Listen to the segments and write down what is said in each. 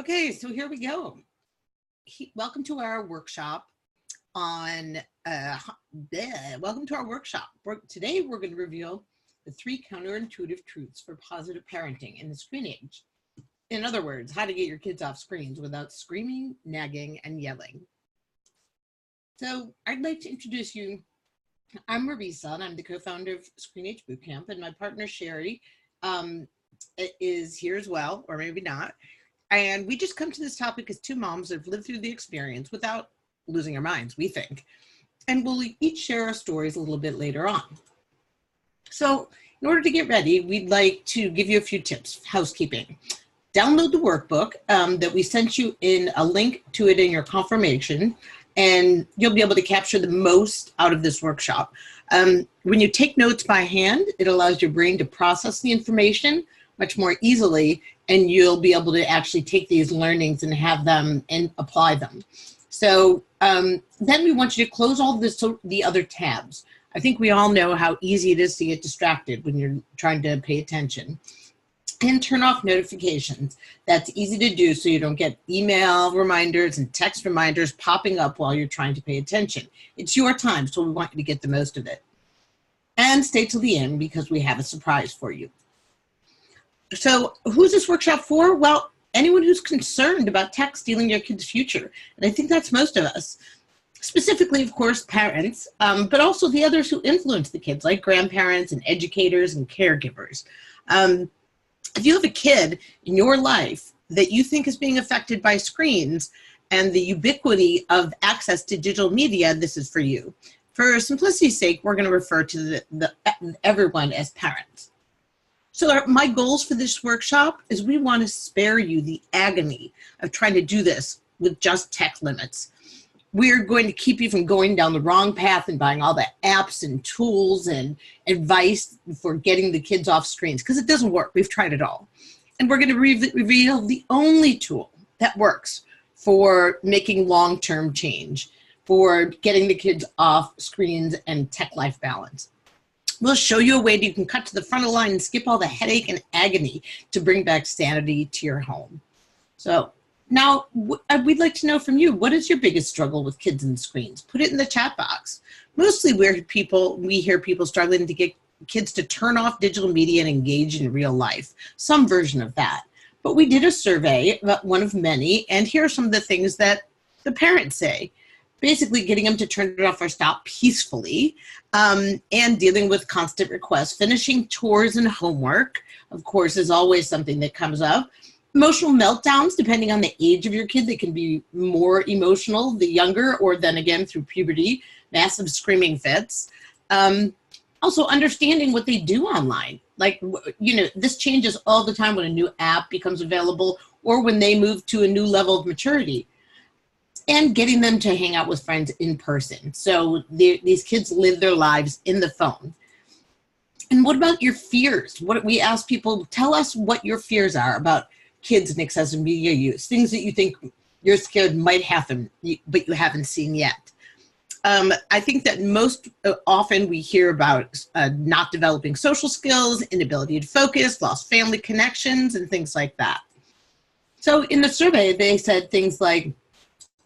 Okay, so here we go. Welcome to our workshop on, welcome to our workshop. Today we're going to reveal the 3 counterintuitive truths for positive parenting in the screen age. In other words, how to get your kids off screens without screaming, nagging, and yelling. So I'd like to introduce you. I'm Marisa, and I'm the co-founder of Screen Age Bootcamp, and my partner Sherry is here as well, or maybe not. And we just come to this topic as 2 moms that have lived through the experience without losing our minds, we think. And we'll each share our stories a little bit later on. So in order to get ready, we'd like to give you a few tips. Housekeeping. Download the workbook that we sent you in a link to it in your confirmation, and you'll be able to capture the most out of this workshop. When you take notes by hand, it allows your brain to process the information much more easily, and you'll be able to actually take these learnings and have them and apply them. So then we want you to close all the other tabs. I think we all know how easy it is to get distracted when you're trying to pay attention. And turn off notifications. That's easy to do so you don't get email reminders and text reminders popping up while you're trying to pay attention. It's your time, so we want you to get the most of it. And stay till the end because we have a surprise for you. So who's this workshop for? Well, anyone who's concerned about tech stealing your kid's future. And I think that's most of us. Specifically, of course, parents, but also the others who influence the kids, like grandparents and educators and caregivers. If you have a kid in your life that you think is being affected by screens and the ubiquity of access to digital media, this is for you. For simplicity's sake, we're going to refer to everyone as parents. So my goals for this workshop is we want to spare you the agony of trying to do this with just tech limits. We're going to keep you from going down the wrong path and buying all the apps and tools and advice for getting the kids off screens, because it doesn't work. We've tried it all. And we're going to reveal the only tool that works for making long-term change, for getting the kids off screens and tech life balance. We'll show you a way that you can cut to the front of the line and skip all the headache and agony to bring back sanity to your home. So now we'd like to know from you, what is your biggest struggle with kids and screens? Put it in the chat box. Mostly we hear people struggling to get kids to turn off digital media and engage in real life, some version of that. But we did a survey, one of many, and here are some of the things that the parents say. Basically getting them to turn it off or stop peacefully, and dealing with constant requests. Finishing chores and homework, of course, is always something that comes up. Emotional meltdowns, depending on the age of your kid, they can be more emotional the younger, or then again through puberty, massive screaming fits. Also understanding what they do online. Like, you know, this changes all the time when a new app becomes available or when they move to a new level of maturity. And getting them to hang out with friends in person. So these kids live their lives in the phone. And what about your fears? What we ask people, tell us what your fears are about kids and excessive media use, things that you think you're scared might happen, but you haven't seen yet. I think that most often we hear about not developing social skills, inability to focus, lost family connections, and things like that. So in the survey, they said things like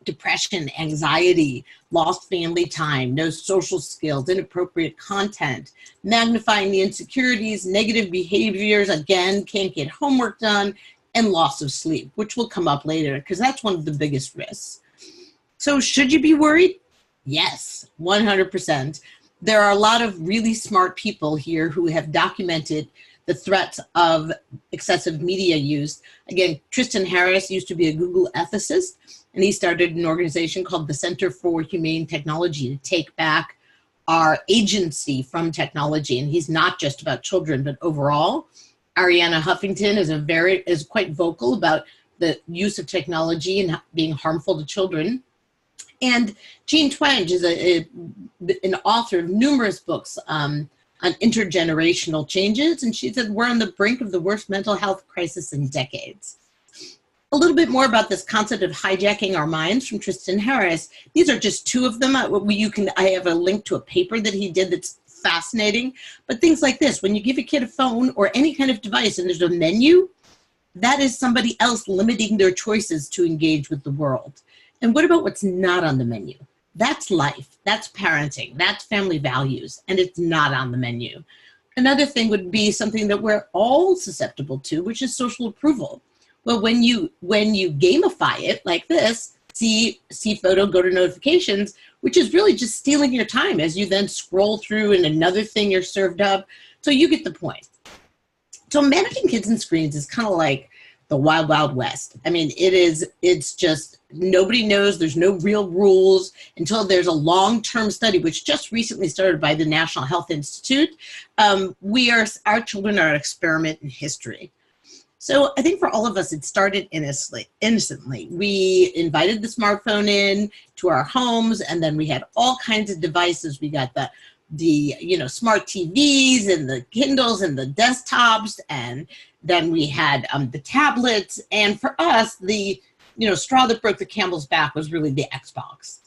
depression, anxiety, lost family time, no social skills, inappropriate content, magnifying the insecurities, negative behaviors, again, can't get homework done, and loss of sleep, which will come up later because that's one of the biggest risks. So should you be worried? Yes, 100%. There are a lot of really smart people here who have documented the threats of excessive media use. Again, Tristan Harris used to be a Google ethicist, and he started an organization called the Center for Humane Technology to take back our agency from technology. And he's not just about children, but overall. Arianna Huffington is quite vocal about the use of technology and being harmful to children. And Jean Twenge is an author of numerous books on intergenerational changes. And she said, we're on the brink of the worst mental health crisis in decades. A little bit more about this concept of hijacking our minds from Tristan Harris. These are just 2 of them. I have a link to a paper that he did that's fascinating. But things like this, when you give a kid a phone or any kind of device and there's a menu, that is somebody else limiting their choices to engage with the world. And what about what's not on the menu? That's life, that's parenting, that's family values, and it's not on the menu. Another thing would be something that we're all susceptible to, which is social approval. Well, when you gamify it like this, see photo, go to notifications, which is really just stealing your time as you then scroll through and another thing you're served up. So you get the point. So managing kids and screens is kind of like the wild, wild west. I mean, it's just, nobody knows, there's no real rules until there's a long-term study, which just recently started by the National Health Institute. Our children are an experiment in history. So I think for all of us, it started innocently. We invited the smartphone in to our homes, and then we had all kinds of devices. We got the smart TVs and the Kindles and the desktops, and then we had the tablets. And for us, the straw that broke the camel's back was really the Xbox.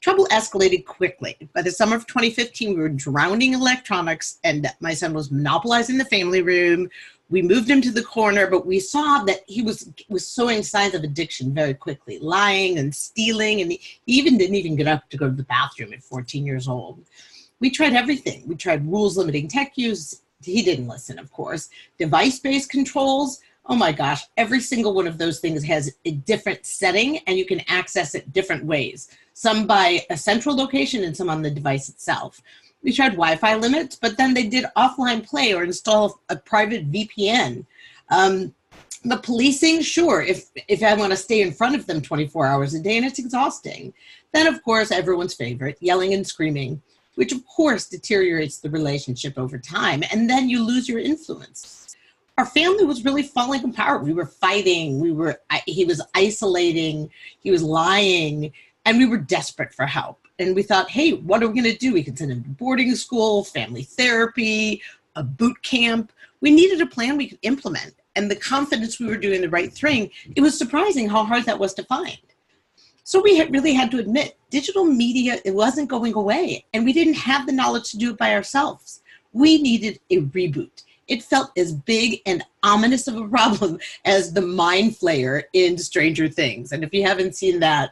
Trouble escalated quickly. By the summer of 2015, we were drowning in electronics, and my son was monopolizing the family room. We moved him to the corner, but we saw that he was showing signs of addiction very quickly, lying and stealing, and he even didn't even get up to go to the bathroom at 14 years old. We tried everything. We tried rules limiting tech use. He didn't listen, of course. Device-based controls. Oh my gosh, every single one of those things has a different setting, and you can access it different ways. Some by a central location and some on the device itself. We tried Wi-Fi limits, but then they did offline play or install a private VPN. The policing, sure, if I want to stay in front of them 24 hours a day, and it's exhausting. Then, of course, everyone's favorite, yelling and screaming, which of course deteriorates the relationship over time, and then you lose your influence. Our family was really falling apart. We were fighting, he was isolating, he was lying, and we were desperate for help. And we thought, hey, what are we gonna do? We could send him to boarding school, family therapy, a boot camp. We needed a plan we could implement. And the confidence we were doing the right thing, it was surprising how hard that was to find. So we really had to admit, digital media, it wasn't going away, and we didn't have the knowledge to do it by ourselves. We needed a reboot. It felt as big and ominous of a problem as the mind flayer in Stranger Things. And if you haven't seen that,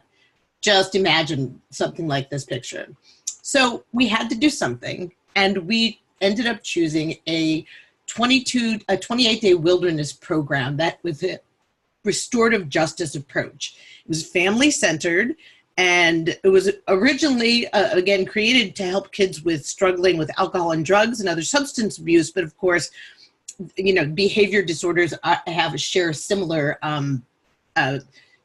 just imagine something like this picture. So we had to do something, and we ended up choosing a 28-day wilderness program that was a restorative justice approach. It was family-centered, and it was originally, again, created to help kids struggling with alcohol and drugs and other substance abuse, but of course, behavior disorders share similar,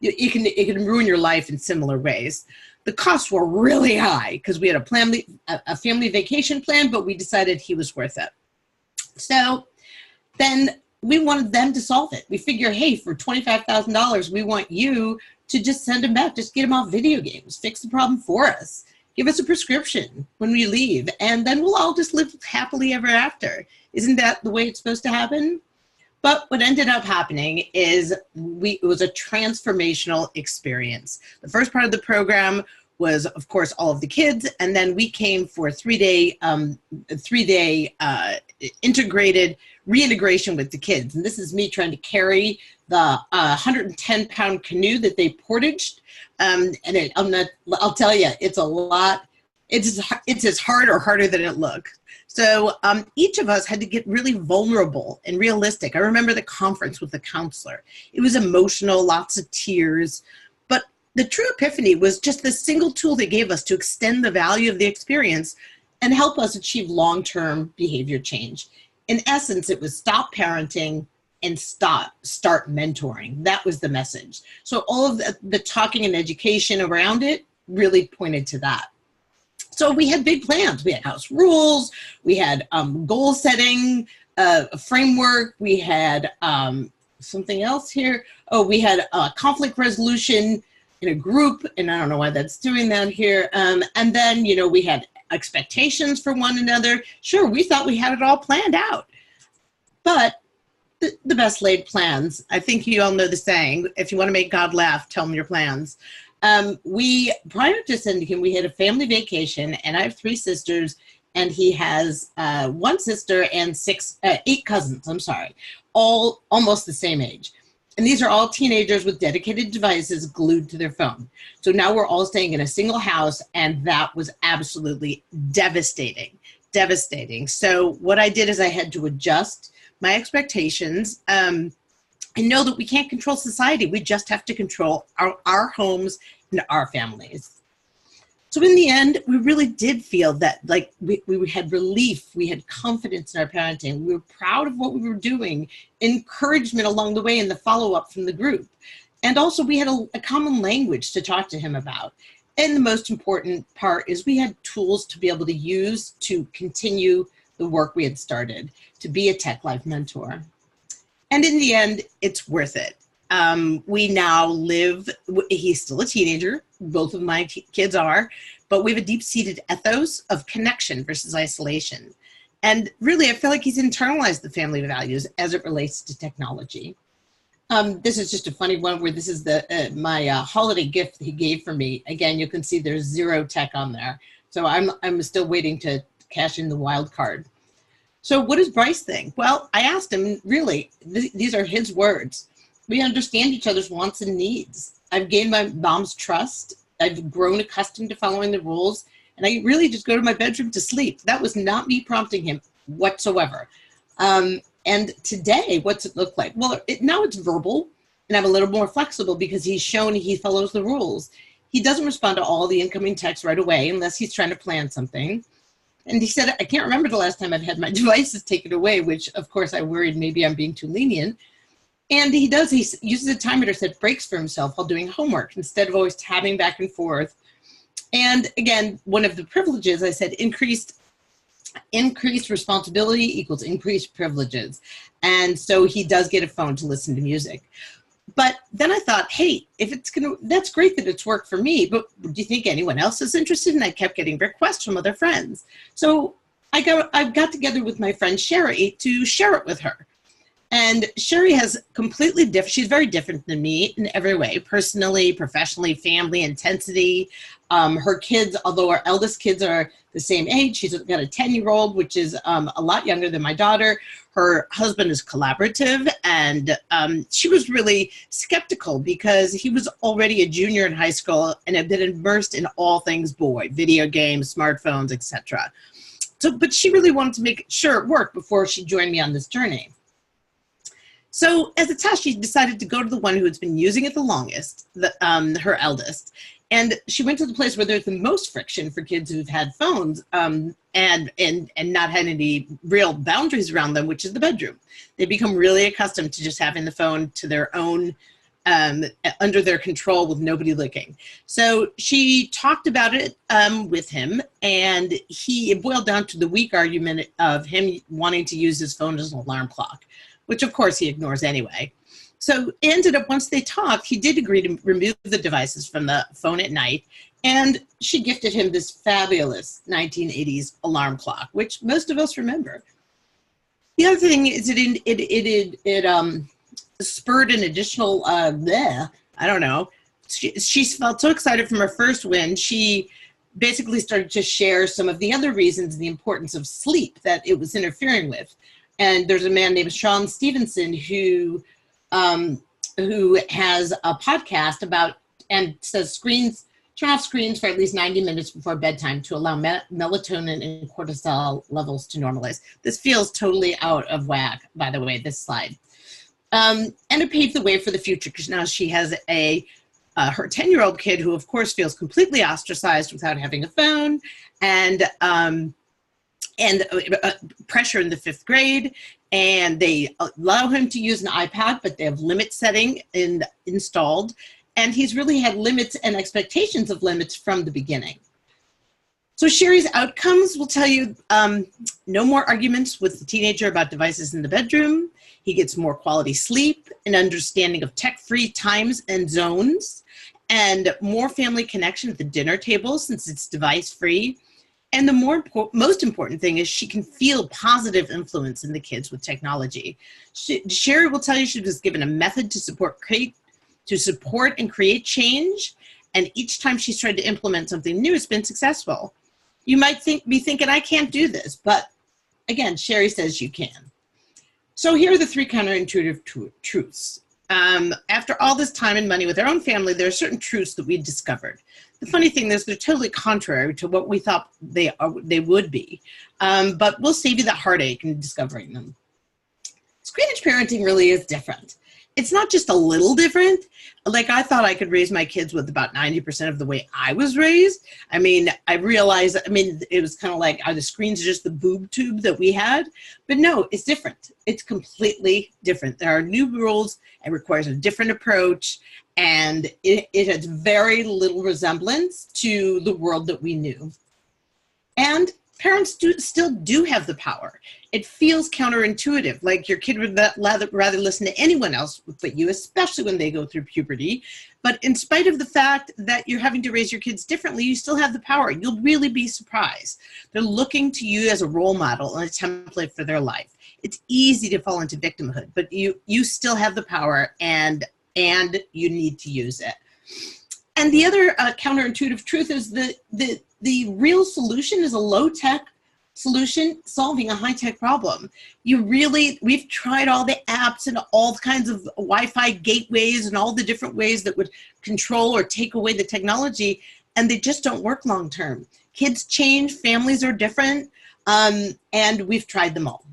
it can ruin your life in similar ways. The costs were really high because we had a family vacation plan, but we decided he was worth it. So then we wanted them to solve it. We figure, hey, for $25,000, we want you to just send him back, just get him off video games, fix the problem for us, give us a prescription when we leave, and then we'll all just live happily ever after. Isn't that the way it's supposed to happen? But what ended up happening is it was a transformational experience. The first part of the program was, of course, all of the kids, and then we came for a three-day integrated reintegration with the kids. And this is me trying to carry the 110-pound canoe that they portaged. I'll tell you, it's a lot. It's as hard or harder than it looks. So each of us had to get really vulnerable and realistic. I remember the conference with the counselor. It was emotional, lots of tears. But the true epiphany was just the single tool they gave us to extend the value of the experience and help us achieve long-term behavior change. In essence, it was stop parenting and start mentoring. That was the message. So all of the talking and education around it really pointed to that. So we had big plans. We had house rules, we had goal setting, a framework, we had something else here. Oh, we had conflict resolution in a group, and I don't know why that's doing that here. And then, we had expectations for one another. Sure, we thought we had it all planned out. But the best laid plans, I think you all know the saying, if you want to make God laugh, tell him your plans. Prior to sending him, we had a family vacation, and I have 3 sisters, and he has 1 sister and 8 cousins, I'm sorry, all almost the same age. And these are all teenagers with dedicated devices glued to their phone. So now we're all staying in a single house, and that was absolutely devastating, devastating. So what I did is I had to adjust my expectations and know that we can't control society. We just have to control our homes and our families. So in the end, we really did feel that like we had relief, we had confidence in our parenting, we were proud of what we were doing, encouragement along the way in the follow-up from the group. And also we had a common language to talk to him about. And the most important part is we had tools to be able to use to continue the work we had started, to be a Tech Life mentor. And in the end, it's worth it. We now live, he's still a teenager, both of my kids are, but we have a deep-seated ethos of connection versus isolation. And really, I feel like he's internalized the family values as it relates to technology. This is just a funny one where this is my holiday gift that he gave for me. Again, you can see there's 0 tech on there. So I'm still waiting to cash in the wild card. So what does Bryce think? Well, I asked him, really, these are his words. We understand each other's wants and needs. I've gained my mom's trust. I've grown accustomed to following the rules, and I really just go to my bedroom to sleep. That was not me prompting him whatsoever. And today, what's it look like? Well, now it's verbal, and I'm a little more flexible because he's shown he follows the rules. He doesn't respond to all the incoming texts right away unless he's trying to plan something. And he said, I can't remember the last time I've had my devices taken away, which of course I worried maybe I'm being too lenient. And he uses a timer to set breaks for himself while doing homework instead of always tabbing back and forth. And again, one of the privileges, I said, increased responsibility equals increased privileges. And so he does get a phone to listen to music. But then I thought, hey, that's great that it's worked for me, but do you think anyone else is interested? And I kept getting requests from other friends. So I got together with my friend Sherry to share it with her. And Sherry has completely different, she's very different than me in every way, personally, professionally, family, intensity. Her kids, although our eldest kids are the same age, she's got a 10-year-old, which is a lot younger than my daughter. Her husband is collaborative, and she was really skeptical because he was already a junior in high school and had been immersed in all things boy, video games, smartphones, etc. So, but she really wanted to make sure it worked before she joined me on this journey. So as a test, she decided to go to the one who has been using it the longest, her eldest. And she went to the place where there's the most friction for kids who've had phones and not had any real boundaries around them, which is the bedroom. They become really accustomed to just having the phone to their own, under their control with nobody looking. So she talked about it with him, and it boiled down to the weak argument of him wanting to use his phone as an alarm clock, which of course he ignores anyway. So it ended up, once they talked, he did agree to remove the devices from the phone at night, and she gifted him this fabulous 1980s alarm clock, which most of us remember. The other thing is it spurred an additional, I don't know, she felt so excited from her first win, she basically started to share some of the other reasons, the importance of sleep that it was interfering with. And there's a man named Sean Stevenson who has a podcast about, and says turn off screens for at least 90 minutes before bedtime to allow melatonin and cortisol levels to normalize. This feels totally out of whack, by the way, this slide. And it paved the way for the future, because now she has her 10-year-old kid who of course feels completely ostracized without having a phone, and pressure in the 5th grade, and they allow him to use an iPad, but they have limit setting installed, and he's really had limits and expectations of limits from the beginning. So Sherry's outcomes will tell you no more arguments with the teenager about devices in the bedroom. He gets more quality sleep, an understanding of tech-free times and zones, and more family connection at the dinner table since it's device-free. And the most important thing is she can feel positive influence in the kids with technology. Sherry will tell you she was given a method to support and create change, and each time she's tried to implement something new, it's been successful. You might be thinking, I can't do this, but again, Sherry says you can. So here are the 3 counterintuitive truths. After all this time and money with our own family, there are certain truths that we discovered. The funny thing is they're totally contrary to what we thought they would be, but we'll save you the heartache in discovering them. Screenage parenting really is different. It's not just a little different. Like, I thought I could raise my kids with about 90% of the way I was raised. I mean, I realized, it was kind of like, are the screens just the boob tube that we had? But no, it's different. It's completely different. There are new rules. It requires a different approach. And it has very little resemblance to the world that we knew. And parents still do have the power. It feels counterintuitive, like your kid would rather listen to anyone else but you, especially when they go through puberty. But in spite of the fact that you're having to raise your kids differently, you still have the power. You'll really be surprised. They're looking to you as a role model and a template for their life. It's easy to fall into victimhood, but you still have the power, and you need to use it. And the other counterintuitive truth is the real solution is a low-tech solution solving a high-tech problem. We've tried all the apps and all kinds of Wi-Fi gateways and all the different ways that would control or take away the technology, and they just don't work long-term. Kids change, families are different, and we've tried them all.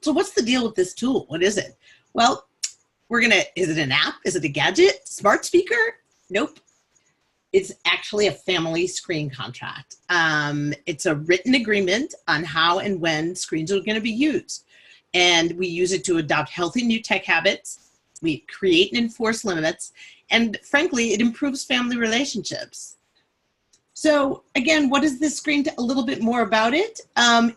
So what's the deal with this tool? What is it? Well, is it an app? Is it a gadget? Smart speaker? Nope. It's actually a family screen contract. It's a written agreement on how and when screens are going to be used. And we use it to adopt healthy new tech habits. We create and enforce limits. And frankly, it improves family relationships. So again, what is this screen? A little bit more about it.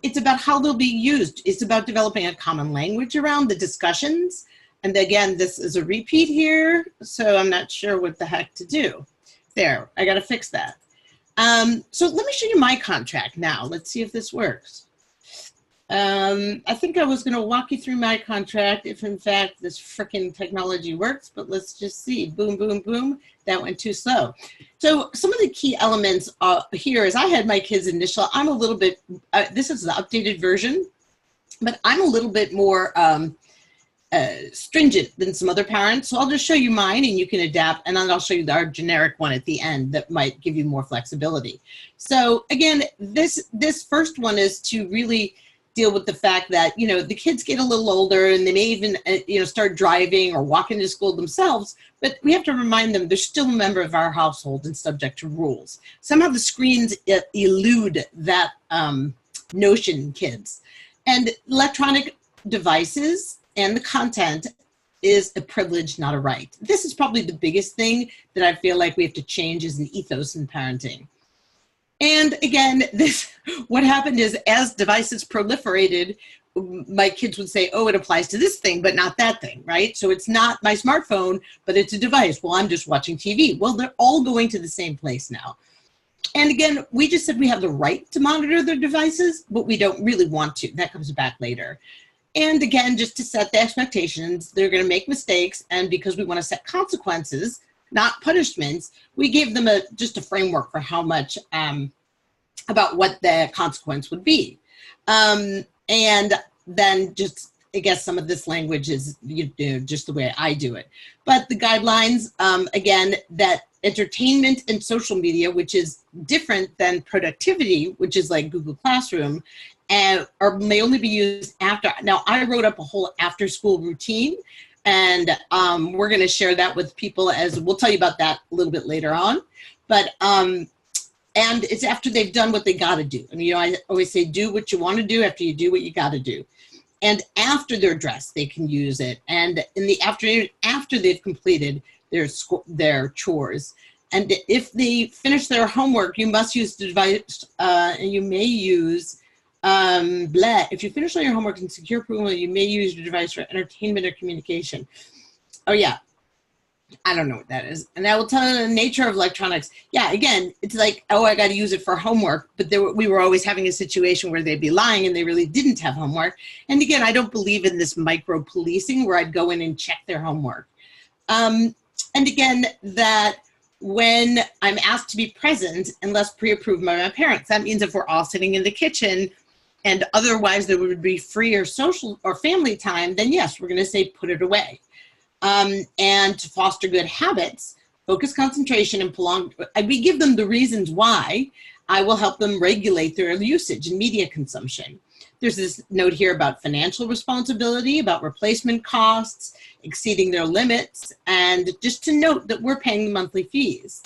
It's about how they'll be used. It's about developing a common language around the discussions. And again, this is a repeat here, so I'm not sure what the heck to do. There, I got to fix that. So let me show you my contract now. Let's see if this works. I think I was going to walk you through my contract if in fact this frickin' technology works, but let's just see. Boom, boom, boom. That went too slow. So some of the key elements here is I had my kids initial. I'm a little bit, this is the updated version, but I'm a little bit more stringent than some other parents. So I'll just show you mine and you can adapt, and then I'll show you our generic one at the end that might give you more flexibility. So again, this first one is to really deal with the fact that, you know, the kids get a little older and they may even, start driving or walking to school themselves, but we have to remind them they're still a member of our household and subject to rules. Somehow the screens elude that notion, kids. And electronic devices and the content is a privilege, not a right. This is probably the biggest thing that I feel like we have to change as an ethos in parenting. And again, what happened is as devices proliferated, my kids would say, oh, it applies to this thing, but not that thing, right? So it's not my smartphone, but it's a device. Well, I'm just watching TV. Well, they're all going to the same place now. And again, we just said we have the right to monitor their devices, but we don't really want to. That comes back later. And again, just to set the expectations, they're going to make mistakes. And because we want to set consequences, not punishments, we gave them just a framework for how much, about what the consequence would be. And then just, I guess some of this language is just the way I do it. But the guidelines, again, that entertainment and social media, which is different than productivity, which is like Google Classroom, or may only be used after. Now, I wrote up a whole after school routine, and we're going to share that with people, as we'll tell you about that a little bit later on. But and it's after they've done what they got to do. And I always say, do what you want to do after you do what you got to do. And after they're dressed, they can use it. And in the afternoon, after they've completed their chores. And if they finish their homework, you must use the device, and you may use if you finish all your homework and secure approval, you may use your device for entertainment or communication. Oh yeah, I don't know what that is. And I will tell you the nature of electronics. Yeah, again, it's like, oh, I got to use it for homework. But we were always having a situation where they'd be lying and they really didn't have homework. And again, I don't believe in this micro policing where I'd go in and check their homework. And again, that when I'm asked to be present, unless pre-approved by my parents, that means if we're all sitting in the kitchen and otherwise there would be free or social or family time, then yes, we're going to say put it away. and to foster good habits, focus, concentration, and we give them the reasons why. I will help them regulate their usage and media consumption. There's this note here about financial responsibility, about replacement costs, exceeding their limits, and just to note that we're paying the monthly fees.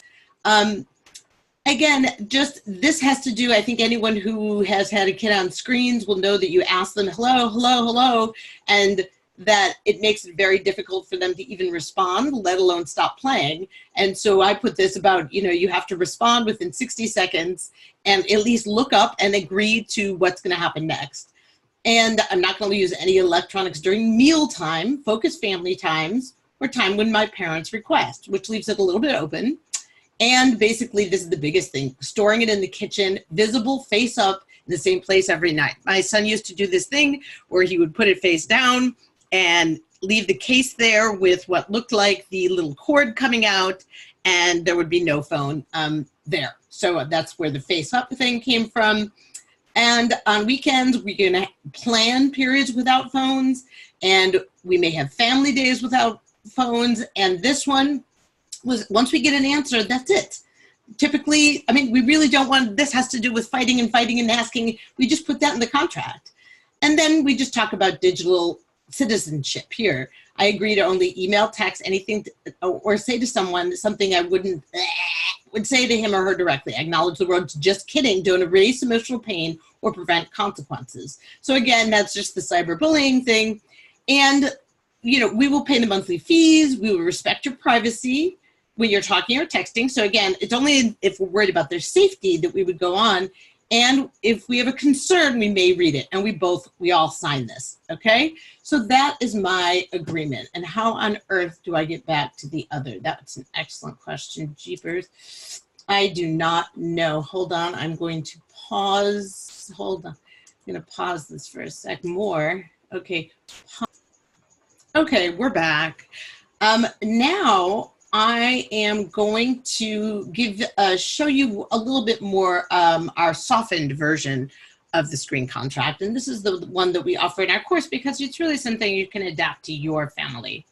Again, just this has to do, I think anyone who has had a kid on screens will know that you ask them, hello, hello, hello, and that it makes it very difficult for them to even respond, let alone stop playing. And so I put this about, you have to respond within 60 seconds and at least look up and agree to what's going to happen next. And I'm not going to use any electronics during mealtime, focus family times, or time when my parents request, which leaves it a little bit open. And basically, this is the biggest thing, storing it in the kitchen, visible, face up, in the same place every night. My son used to do this thing where he would put it face down and leave the case there with what looked like the little cord coming out, and there would be no phone there. So that's where the face up thing came from. And on weekends, we're going to plan periods without phones, and we may have family days without phones. And this one was, once we get an answer, that's it. Typically, I mean, we really don't want, this has to do with fighting and asking. We just put that in the contract. And then we just talk about digital citizenship here. I agree to only email, text, anything, or say to someone something I would say to him or her directly. I acknowledge the words, just kidding, don't erase emotional pain or prevent consequences. So again, that's just the cyberbullying thing. And, we will pay the monthly fees. We will respect your privacy when you're talking or texting. So again, it's only if we're worried about their safety that we would go on. And if we have a concern, we may read it. And we all sign this, okay? So that is my agreement. And how on earth do I get back to the other? That's an excellent question, jeepers. I do not know. Hold on, I'm going to pause. Hold on, I'm gonna pause this for a sec more. Okay, okay, we're back. Now, I am going to show you a little bit more our softened version of the screen contract. And this is the one that we offer in our course because it's really something you can adapt to your family.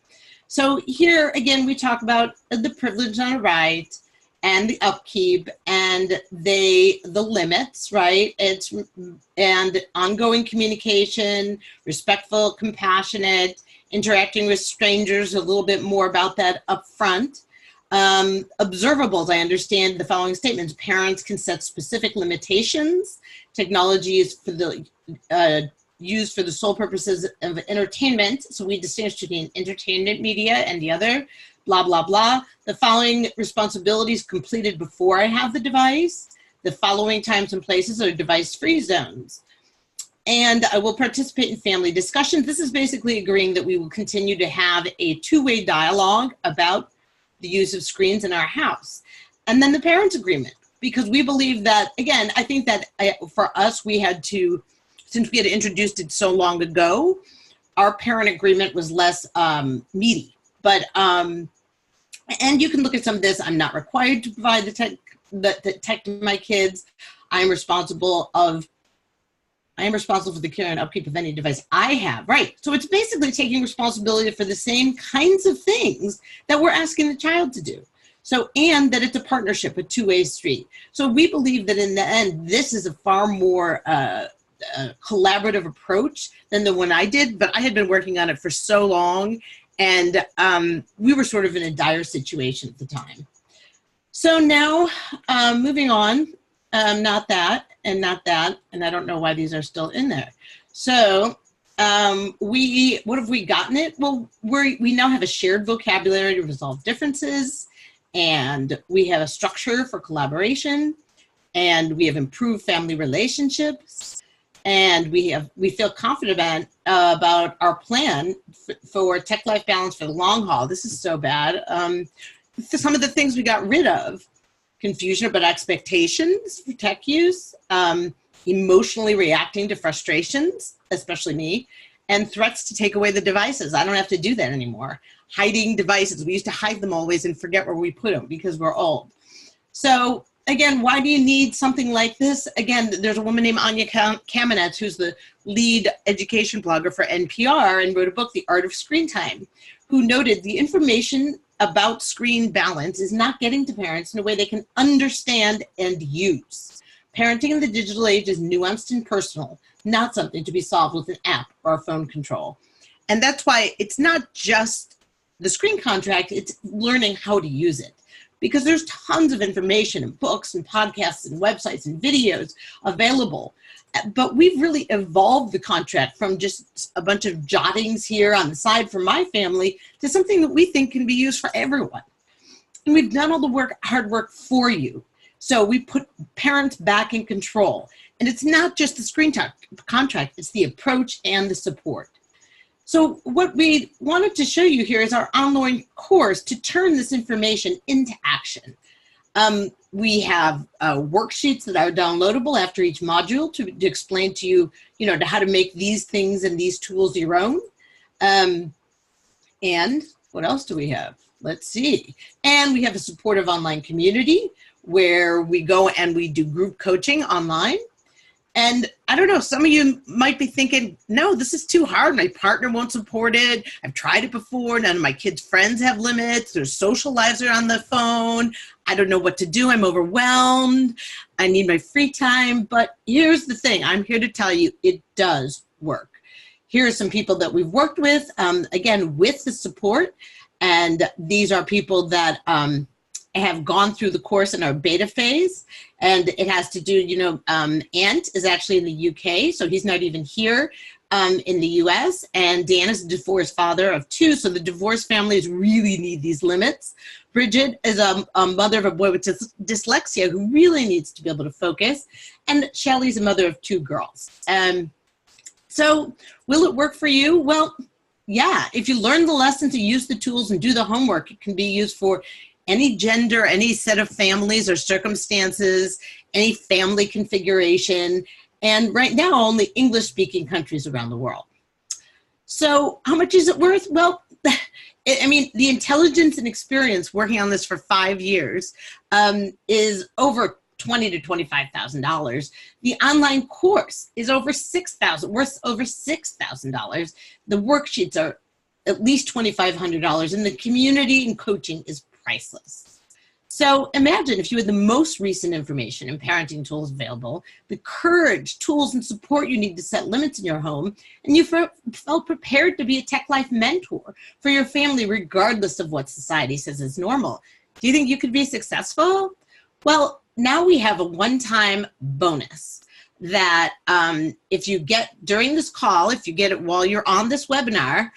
So here, again, we talk about the privilege and right and the upkeep and the limits, right? And ongoing communication, respectful, compassionate, interacting with strangers, a little bit more about that up front. Observables, I understand the following statements. Parents can set specific limitations. Technology is used for the sole purposes of entertainment. So we distinguish between entertainment media and the other, blah, blah, blah. The following responsibilities completed before I have the device. The following times and places are device-free zones. And I will participate in family discussions. This is basically agreeing that we will continue to have a two-way dialogue about the use of screens in our house. And then the parents' agreement, because we believe that, again, I think that for us, we had to, since we had introduced it so long ago, our parent agreement was less meaty. But, and you can look at some of this. I'm not required to provide the tech to my kids. I'm responsible for the care and upkeep of any device I have, right? So it's basically taking responsibility for the same kinds of things that we're asking the child to do. So, and that it's a partnership, a two-way street. So we believe that in the end, this is a far more collaborative approach than the one I did, but I had been working on it for so long, and we were sort of in a dire situation at the time. So now, moving on, not that, and not that, and I don't know why these are still in there. So what have we gotten it? Well, we now have a shared vocabulary to resolve differences, and we have a structure for collaboration, and we have improved family relationships, and we feel confident about our plan for tech-life balance for the long haul. This is so bad. Some of the things we got rid of: confusion about expectations for tech use, emotionally reacting to frustrations, especially me, and threats to take away the devices. I don't have to do that anymore. Hiding devices. We used to hide them always and forget where we put them because we're old. So again, why do you need something like this? Again, there's a woman named Anya Kamenetz, who's the lead education blogger for NPR, and wrote a book, The Art of Screen Time, who noted the information about screen balance is not getting to parents in a way they can understand and use. Parenting in the digital age is nuanced and personal, not something to be solved with an app or a phone control. And that's why it's not just the screen contract, it's learning how to use it. Because there's tons of information and books and podcasts and websites and videos available. But we've really evolved the contract from just a bunch of jottings here on the side for my family to something that we think can be used for everyone. And we've done all the hard work for you. So we put parents back in control. And it's not just the screen contract, it's the approach and the support. So what we wanted to show you here is our online course to turn this information into action. We have worksheets that are downloadable after each module to explain to you, how to make these things and these tools your own. And what else do we have? Let's see. And we have a supportive online community where we go and we do group coaching online. And I don't know, some of you might be thinking, no, this is too hard. My partner won't support it. I've tried it before. None of my kids' friends have limits. Their social lives are on the phone. I don't know what to do. I'm overwhelmed. I need my free time. But here's the thing. I'm here to tell you it does work. Here are some people that we've worked with, again, with the support. And these are people that have gone through the course in our beta phase. And it has to do, Ant is actually in the UK, so he's not even here in the US. And Dan is a divorced father of 2, so the divorced families really need these limits. Bridget is a mother of a boy with dyslexia who really needs to be able to focus. And Shelly's a mother of 2 girls. So will it work for you? Well, yeah, if you learn the lesson to use the tools and do the homework, it can be used for any gender, any set of families or circumstances, any family configuration, and right now only English-speaking countries around the world. So how much is it worth? Well, I mean, the intelligence and experience working on this for 5 years is over $20,000 to $25,000. The online course is over $6,000, worth over $6,000. The worksheets are at least $2,500, and the community and coaching is priceless. So imagine if you had the most recent information and parenting tools available, the courage, tools, and support you need to set limits in your home, and you felt prepared to be a tech life mentor for your family regardless of what society says is normal. Do you think you could be successful? Well, now we have a one-time bonus that if you get during this call, if you get it while you're on this webinar,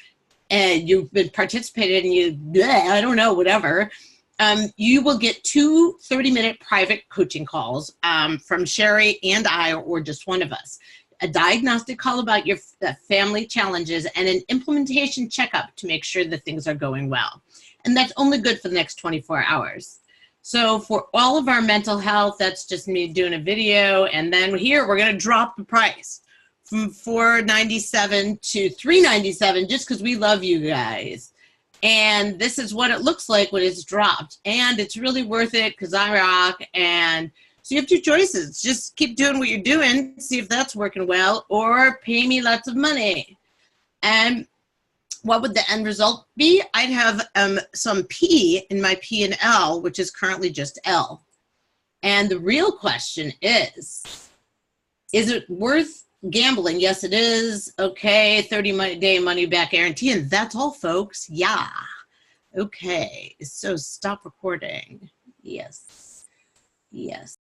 and you've been participating and I don't know, whatever, you will get 2 30-minute private coaching calls from Sherry and I, or just one of us. A diagnostic call about your family challenges and an implementation checkup to make sure that things are going well. And that's only good for the next 24 hours. So for all of our mental health, that's just me doing a video. And then here, we're going to drop the price from $497 to $397 just because we love you guys. And this is what it looks like when it's dropped. And it's really worth it because I rock. And so you have 2 choices. Just keep doing what you're doing, see if that's working well, or pay me lots of money. And what would the end result be? I'd have some P in my P&L, which is currently just L. And the real question is it worth gambling? Yes, it is. Okay, 30-day money-back guarantee, and that's all, folks. Yeah. Okay, so stop recording. Yes. Yes.